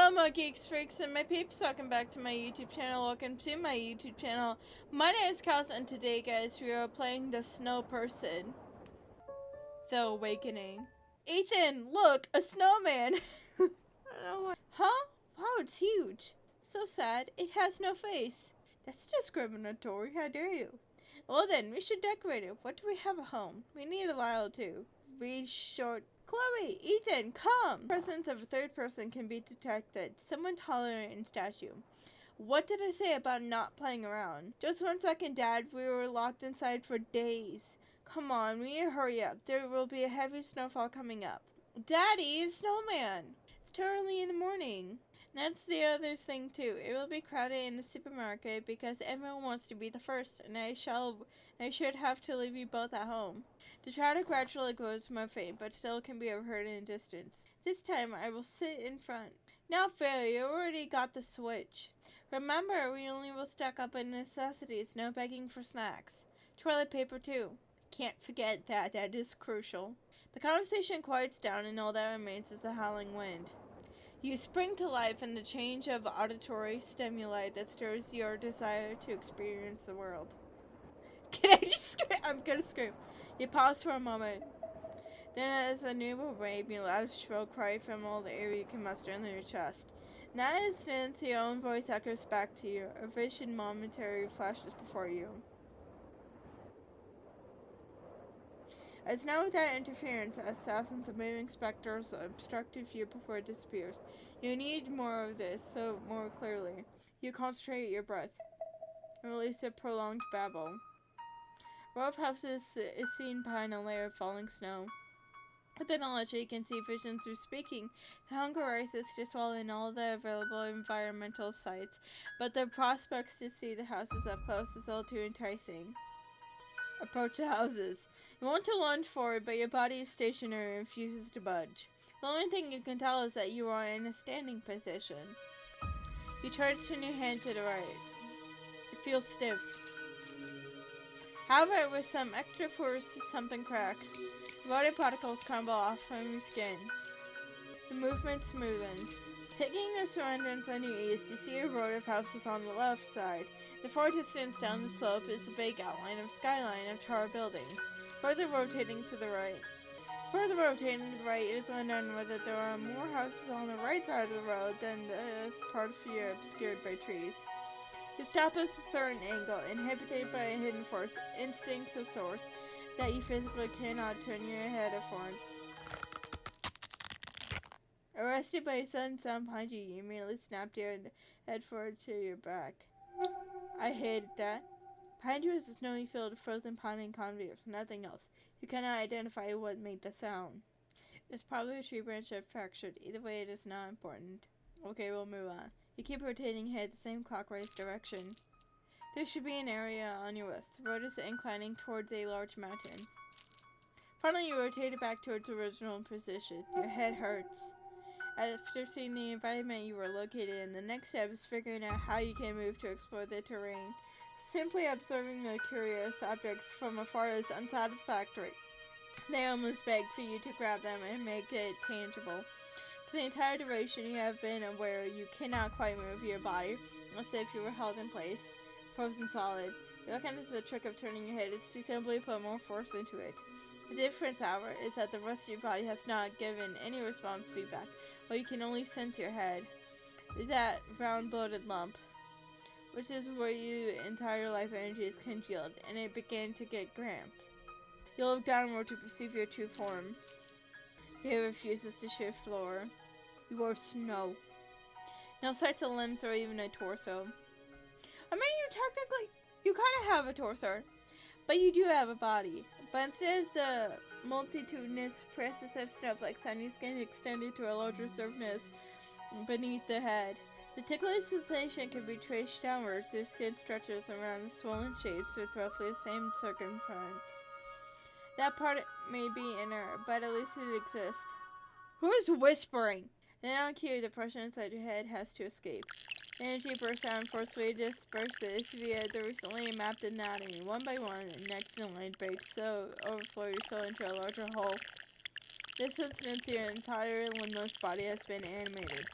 Hello, my geeks, freaks, and my peeps. Welcome back to my YouTube channel. Welcome to my YouTube channel. My name is Kels, and today, guys, we are playing the Snow Person. The Awakening. Ethan, look, a snowman. I don't know why. Huh? Wow, it's huge. So sad. It has no face. That's discriminatory. How dare you? Well then, we should decorate it. What do we have at home? We need a Lyle too. Read short. Chloe, Ethan, come! The presence of a third person can be detected. Someone taller in statue. What did I say about not playing around? Just 1 second, Dad. We were locked inside for days. Come on, we need to hurry up. There will be a heavy snowfall coming up. Daddy, it's snowman. It's too early in the morning. That's the other thing too. It will be crowded in the supermarket because everyone wants to be the first, and I should have to leave you both at home. The shadow gradually grows more faint, but still can be overheard in the distance. This time I will sit in front. Now, Phil, you already got the switch. Remember, we only will stack up on necessities, no begging for snacks. Toilet paper too. Can't forget that. That is crucial. The conversation quiets down, and all that remains is the howling wind. You spring to life in the change of auditory stimuli that stirs your desire to experience the world. Can I just scream? I'm gonna scream. You pause for a moment. Then as a newborn baby, a loud shrill cry from all the air you can muster in your chest. In that instant, your own voice echoes back to you. A vision momentarily flashes before you. As now without interference, as thousands of moving specters obstruct your view before it disappears. You need more of this, so more clearly. You concentrate your breath. Release a prolonged babble. A row of houses is seen behind a layer of falling snow. With the knowledge that you can see visions through speaking, the hunger rises to swallow in all the available environmental sights, but the prospects to see the houses up close is all too enticing. Approach the houses. You want to lunge forward, but your body is stationary and refuses to budge. The only thing you can tell is that you are in a standing position. You try to turn your hand to the right. It feels stiff. However, with some extra force, something cracks. Water particles crumble off from your skin. The movement smoothens. Taking the surroundings on your east, you see a row of houses on the left side. The far distance down the slope is the vague outline of skyline of tall buildings. Further rotating to the right. It is unknown whether there are more houses on the right side of the road than this part of view obscured by trees. You stop at a certain angle, inhibited by a hidden force, instincts of source, that you physically cannot turn your head forward. Arrested by a sudden sound behind you, you immediately snap your head forward to your back. I hated that. Behind you is a snowy field of frozen pine and convicts, nothing else. You cannot identify what made the sound. It's probably a tree branch that fractured. Either way, it is not important. Okay, we'll move on. You keep rotating your head the same clockwise direction. There should be an area on your west. The road is inclining towards a large mountain. Finally, you rotate it back towards the original position. Your head hurts. After seeing the environment you were located in, the next step is figuring out how you can move to explore the terrain. Simply observing the curious objects from afar is unsatisfactory. They almost beg for you to grab them and make it tangible. For the entire duration, you have been aware you cannot quite move your body, as if you were held in place, frozen solid. You recognize the trick of turning your head is to simply put more force into it. The difference, however, is that the rest of your body has not given any response feedback, while you can only sense your head. That round bloated lump, which is where your entire life energy is congealed, and it began to get cramped. You look downward to perceive your true form. It refuses to shift lower. You are snow. No sights of limbs or even a torso. I mean, you kind of have a torso, but you do have a body. But instead of the multitudinous presses of snowflakes on your skin extended to a larger surface beneath the head. The ticklish sensation can be traced downwards. Your skin stretches around the swollen shapes with roughly the same circumference. That part may be inner, but at least it exists. Who is whispering? Then on cue, the pressure inside your head has to escape. The energy bursts out and forcefully disperses via the recently mapped anatomy. One by one, the next in line breaks, so overflow your soul into a larger whole. This instance, your entire limbless body has been animated.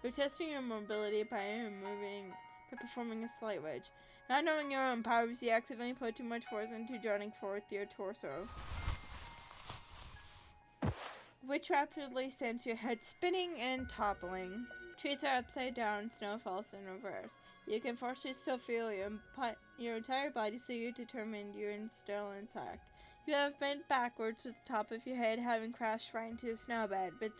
You're testing your mobility by performing a slight wedge. Not knowing your own powers, you accidentally put too much force into joining forth your torso, which rapidly sends your head spinning and toppling. Trees are upside down, snow falls in reverse. You can fortunately still feel your entire body, so you're determined you're still intact. You have bent backwards with the top of your head having crashed right into a snowbed, but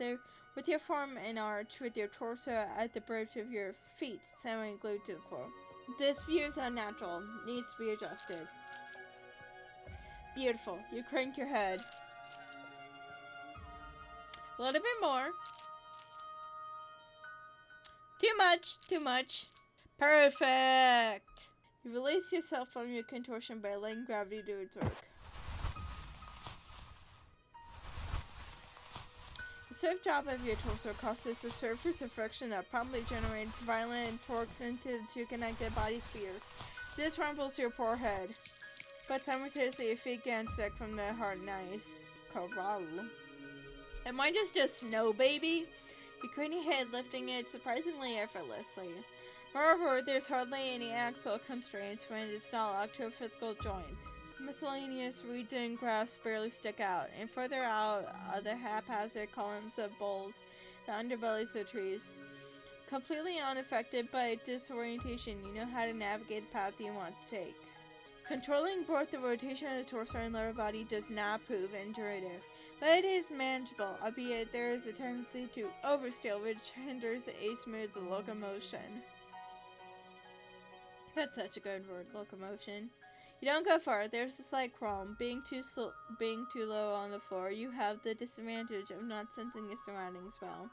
with your form in arch, with your torso at the bridge of your feet semi-glued to the floor. This view is unnatural, needs to be adjusted. Beautiful. You crank your head. A little bit more. Too much, too much. Perfect. You release yourself from your contortion by letting gravity do its work. The swift drop of your torso causes a surface of friction that promptly generates violent torques into the two connected body spheres. This rumbles your poor head, but simultaneously your feet get stuck from the hard and ice. Corral. Am I just a snow baby? You crane your head, lifting it surprisingly effortlessly. Moreover, there's hardly any axial constraints when it's not locked to a physical joint. Miscellaneous reeds and graphs barely stick out, and further out are the haphazard columns of boles, the underbellies of trees. Completely unaffected by disorientation, you know how to navigate the path you want to take. Controlling both the rotation of the torso and lower body does not prove intuitive, but it is manageable, albeit there is a tendency to oversteer, which hinders a smooth locomotion. That's such a good word, locomotion. You don't go far. There's a slight crawl. Being too low on the floor, you have the disadvantage of not sensing your surroundings well.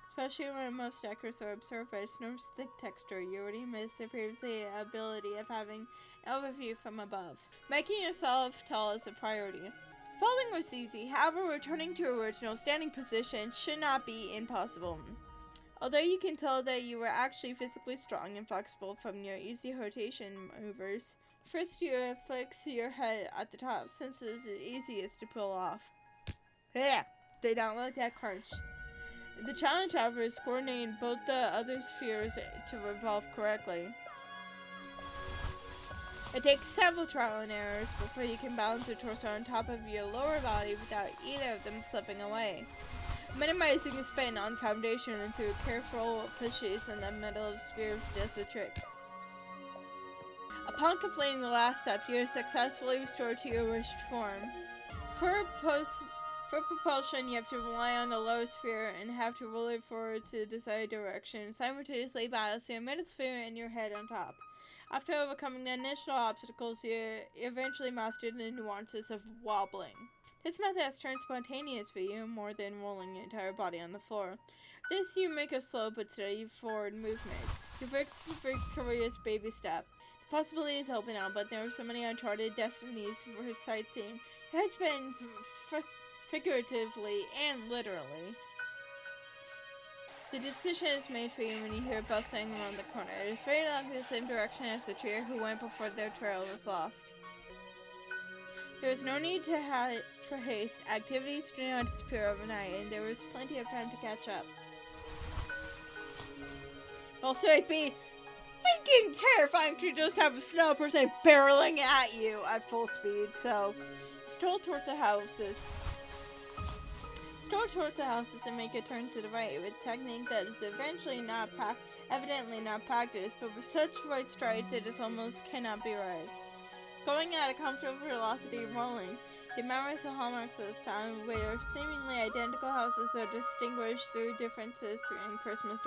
Especially when most deckers are observed by a snow's thick texture, you already miss the previous ability of having an overview from above. Making yourself tall is a priority. Falling was easy, however returning to your original standing position should not be impossible. Although you can tell that you were actually physically strong and flexible from your easy rotation maneuvers, first you fix your head at the top, since it is the easiest to pull off. Yeah, they don't like that crunch. The challenge, however, is coordinating both the other spheres to revolve correctly. It takes several trial and errors before you can balance your torso on top of your lower body without either of them slipping away. Minimizing the spin on the foundation and through careful pushes in the middle of spheres does the trick. Upon completing the last step, you are successfully restored to your wished form. For propulsion, you have to rely on the lower sphere and have to roll it forward to the desired direction, simultaneously balancing your middle sphere and your head on top. After overcoming the initial obstacles, you eventually mastered the nuances of wobbling. This method has turned spontaneous for you more than rolling your entire body on the floor. This you make a slow but steady forward movement. Your victorious baby step. The possibilities open up, but there are so many uncharted destinies for sightseeing. Your head spins figuratively and literally. The decision is made for you when you hear bustling around the corner. It is very likely the same direction as the trio who went before their trail was lost. There is no need for haste. Activities do not disappear overnight, and there is plenty of time to catch up. Also, it'd be freaking terrifying to just have a snow person barreling at you at full speed, so stroll towards the houses. Stroll towards the houses and make a turn to the right with a technique that is evidently not practiced, but with such right strides it is almost cannot be right. Going at a comfortable velocity rolling, it memorize the hallmarks of this town, where seemingly identical houses are distinguished through differences in Christmas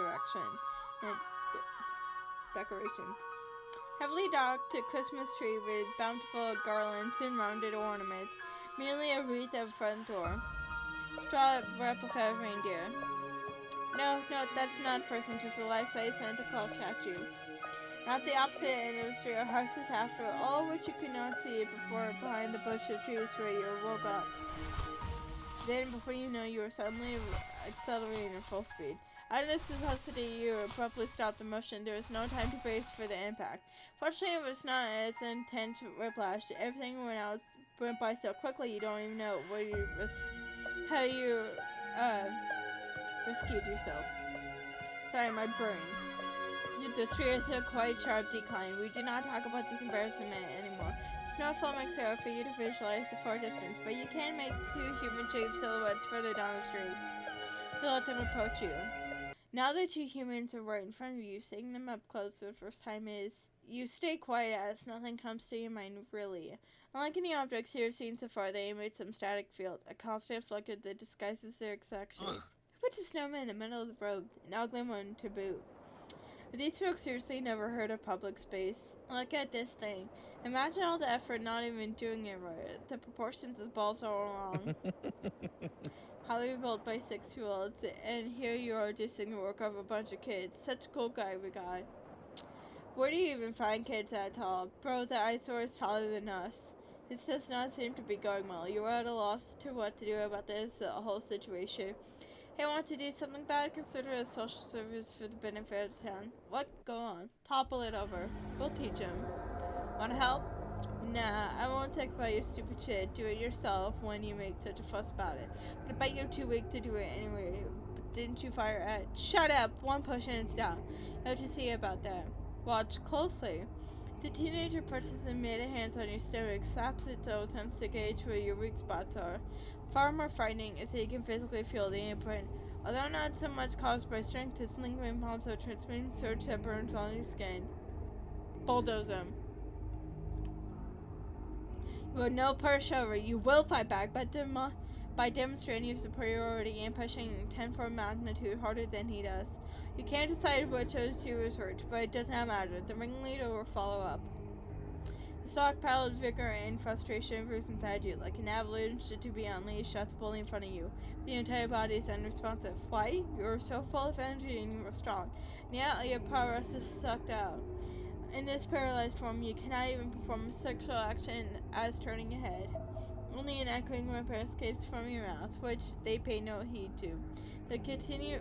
decorations. Heavily docked Christmas tree with bountiful garlands and rounded ornaments, merely a wreath at the front door. Straw replica of reindeer. No, that's not a person, just a life-size Santa Claus statue. Not the opposite end of the street are houses after all, which you could not see before behind the bush of trees where you woke up. Then, before you know, you are suddenly accelerating at full speed. Out of this necessity, you abruptly stop the motion. There is no time to brace for the impact. Fortunately, it was not as intense whiplash. Everything went by so quickly you don't even know how you rescued yourself. Sorry, my brain. The street is a quite sharp decline. We do not talk about this embarrassment anymore. Snowfall makes it hard for you to visualize the far distance, but you can make two human-shaped silhouettes further down the street. You let them approach you. Now the two humans are right in front of you. Seeing them up close for the first time is... You stay quiet as nothing comes to your mind, really. Unlike any objects you have seen so far, they emit some static field, a constant flicker that disguises their exact shape. Who put a snowman in the middle of the road? An ugly one to boot. These folks seriously never heard of public space. Look at this thing. Imagine all the effort not even doing it right. The proportions of the balls are all wrong. Highly built by 6-year-olds, and here you are dissing the work of a bunch of kids. Such a cool guy we got. Where do you even find kids that tall? Bro, the eyesore is taller than us. This does not seem to be going well. You are at a loss to what to do about this whole situation. Hey, want to do something bad? Consider it a social service for the benefit of the town. What? Go on. Topple it over. We'll teach him. Want to help? Nah, I won't talk about your stupid shit. Do it yourself when you make such a fuss about it. But I bet you're too weak to do it anyway. But didn't you fire at? Shut up! One push and it's down. You have to see about that. Watch closely. The teenager pushes and made hands on your stomach, slaps its toe, attempts to gauge where your weak spots are. Far more frightening is that you can physically feel the imprint. Although not so much caused by strength, its lingering palms are transmitting surge that burns on your skin. Bulldoze him. You are no pushover. You will fight back, but by demonstrating your superiority and pushing 10-fold magnitude harder than he does. You can't decide which of the two is hurt, but it does not matter. The ringleader will follow up. The stockpiled vigor and frustration rose inside you, like an avalanche to be unleashed at the bully in front of you. The entire body is unresponsive. Why? You are so full of energy and you are strong. And yet your power is sucked out. In this paralyzed form, you cannot even perform a sexual action as turning your head. Only an echoing whimper escapes from your mouth, which they pay no heed to. They continue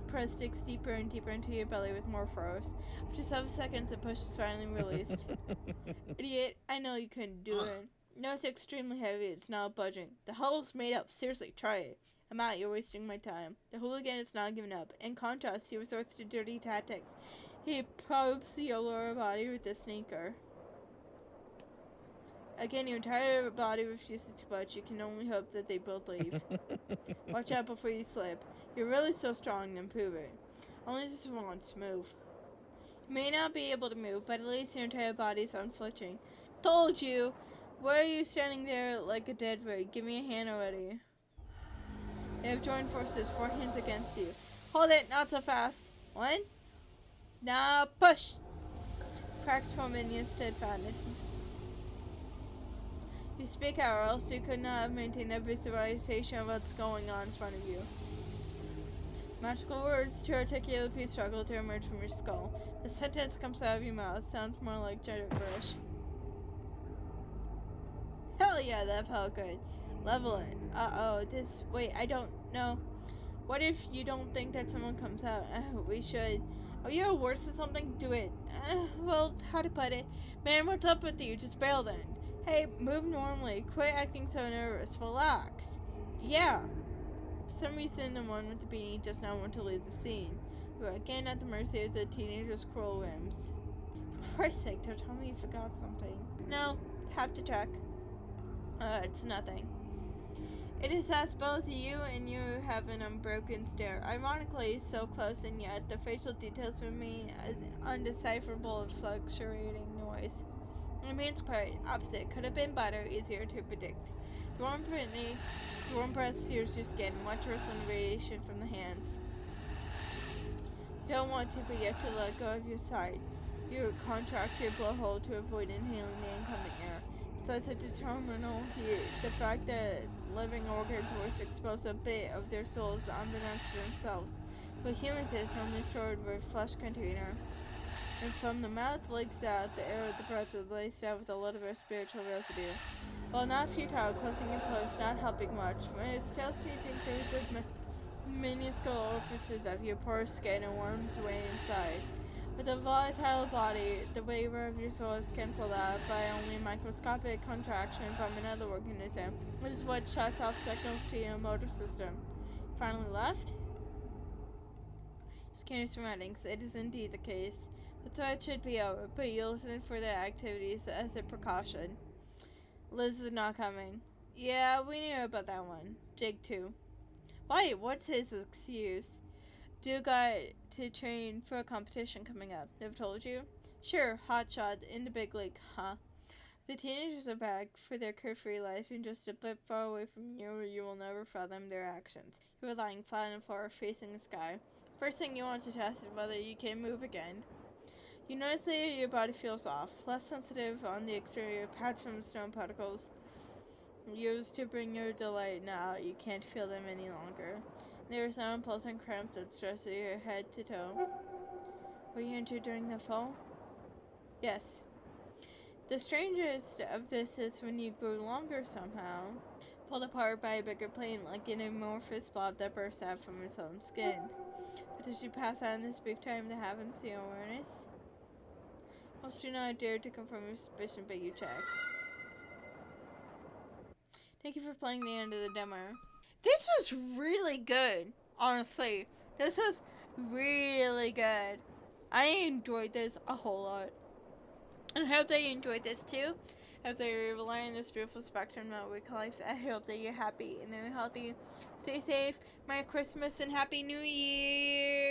press sticks deeper and deeper into your belly with more force. After 7 seconds, the push is finally released. Idiot, I know you couldn't do it. No, it's extremely heavy. It's not budging. The hull is made up. Seriously, try it. I'm out. You're wasting my time. The hooligan is not giving up. In contrast, he resorts to dirty tactics. He probes your lower body with a sneaker. Again, your entire body refuses to budge. You can only hope that they both leave. Watch out before you slip. You're really so strong, then prove it. Only just once, move. You may not be able to move, but at least your entire body is unflinching. Told you! Why are you standing there like a dead rig? Give me a hand already. They have joined forces, 4 hands against you. Hold it, not so fast. 1. Now push! Cracks form in your steadfastness. You speak out, or else you could not have maintained a visualization of what's going on in front of you. Magical words to articulate the struggle to emerge from your skull. The sentence comes out of your mouth. Sounds more like gibberish. Hell yeah, that felt good. Level it. Wait, I don't know. What if you don't think that someone comes out? We should. Are you worse or something? Do it. Well, how to put it? Man, what's up with you? Just bail then. Hey, move normally. Quit acting so nervous. Relax. Yeah. For some reason, the one with the beanie does not want to leave the scene. You are again at the mercy of the teenager's cruel whims. For Christ's sake, don't tell me you forgot something. No, have to check. It's nothing. It is as both you and you have an unbroken stare. Ironically, so close and yet the facial details remain as undecipherable as fluctuating noise. The man's part, opposite, could have been better, easier to predict. The warm breath sears your skin, much worse than the radiation from the hands. You don't want to, but you have to let go of your side. You contract your blowhole to avoid inhaling the incoming air. Besides the terminal heat, the fact that living organs were exposed a bit of their souls unbeknownst to themselves. For humans, it is normally stored with a flesh container. And from the mouth leaks out the air of the breath is laced out with a lot of our spiritual residue. While not futile, closing your pores not helping much, when it's still seeping through the minuscule orifices of your porous skin and worms away inside. With a volatile body, the waver of your soul is cancelled out by only a microscopic contraction from another organism, which is what shuts off signals to your motor system. Finally left? Scanner's surroundings. It is indeed the case. The threat should be over, but you'll listen for their activities as a precaution. Liz is not coming. Yeah, we knew about that one. Jake too. Why? What's his excuse? Dude got to train for a competition coming up. Never told you? Sure, hotshot in the big league, huh? The teenagers are back for their carefree life and just a bit far away from you where you will never fathom their actions. You are lying flat on the floor facing the sky. First thing you want to test is whether you can move again. You notice that your body feels off, less sensitive on the exterior, perhaps from stone particles used to bring your delight. Now you can't feel them any longer. There is an unpleasant cramp that stretches your head to toe. Were you injured during the fall? Yes. The strangest of this is when you grew longer somehow. Pulled apart by a bigger plane like an amorphous blob that bursts out from its own skin. But did you pass out in this brief time to have instant awareness? Most do not dare to confirm your suspicion, but you check. Thank you for playing the end of the demo. This was really good, honestly. This was really good. I enjoyed this a whole lot. And I hope that you enjoyed this too. I hope that you're able to learn this beautiful spectrum of week life. I hope that you're happy and that you're healthy. Stay safe. Merry Christmas and Happy New Year.